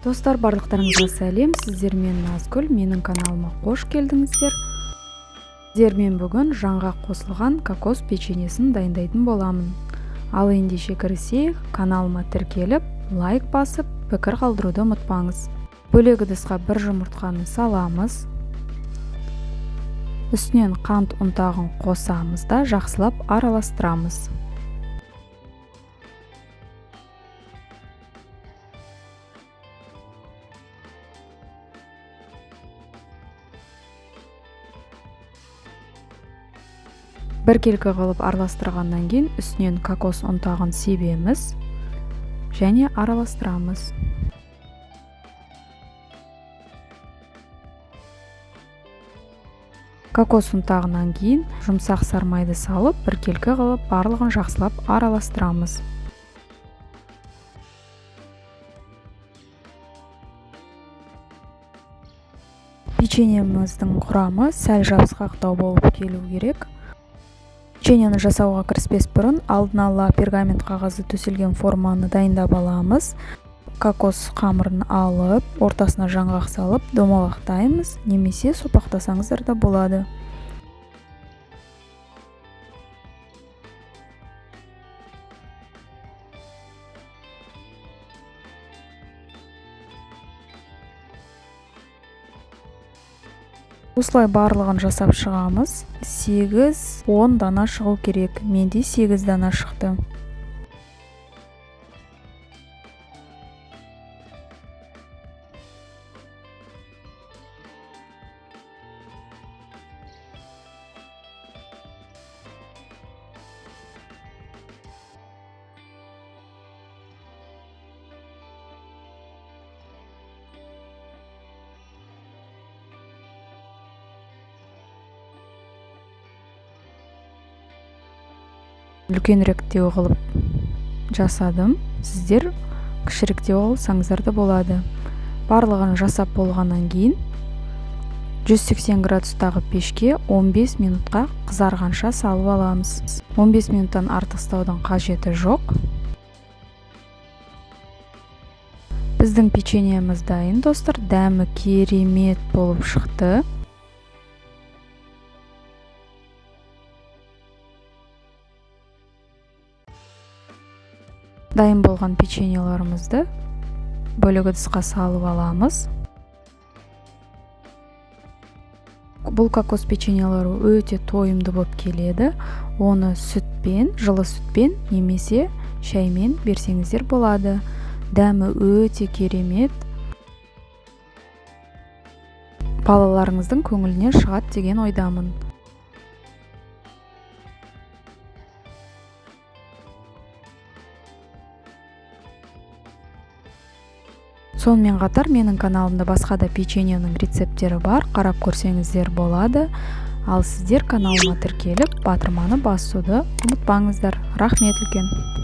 Достар, барлықтарыңызға сәлем. Сіздер мен Назгүл, менің каналыма қош келдіңіздер. Сіздермен бүгін жаңға қосылған кокос печеньесін дайындайтын боламын. Ал ендеше кірісейік, каналыма тіркеліп, лайк басып, пікір қалдыруды ұмытпаңыз. Бөлек ыдысқа бір жұмыртқаны саламыз. Үстінен қант ұнтағын қосамыз да жақсылап араластырамыз. Бір келкі қылып араластырғаннан кейін үстінен кокос ұнтағын себеміз және араластырамыз. Кокос ұнтағынан кейін жұмсақ сармайды салып, бір келкі қылып барлығын жақсылап араластырамыз. Печеньеміздің құрамы сәл жабысқақтау болып келу керек. Печеньені жасауға кіріспес бұрын алдын ала пергамент қағазы төселген форманы дайындап аламыз. Кокос қамырын алып, ортасына жаңғақ салып, домалақтаймыз, немесе сопақтасаңыздар да болады. Осылай барлығын жасап шығамыз. 8-10 дана шығу керек. Менде 8 дана шықты. Үлкеніректеу қылып жасадым. Сіздер кішіректеу қылсаңыздар да болады. Барлығын жасап болғаннан кейін 180 градустағы пешке 15 минутқа қызарғанша салып аламыз. 15 минуттан артық ұстаудың қажеті жоқ. Біздің печеньеміз дайын, достар. Дәмі керемет болып шықты. Дайын болған печеньеларымызды бөлек ыдысқа салып аламыз. Бұл кокос печеньелары өте тойымды болып келеді. Оны сүтпен, жылы сүтпен немесе шаймен берсеңіздер болады. Дәмі өте керемет. Балаларыңыздың көңіліне шығады деген ойдамын. Сонымен қатар менің каналымда басқа да печеньенің рецепттері бар, қарап көрсеңіздер болады. Ал сіздер каналыма тіркеліп, батырманы басуды ұмытпаңыздар. Рахмет үлкен.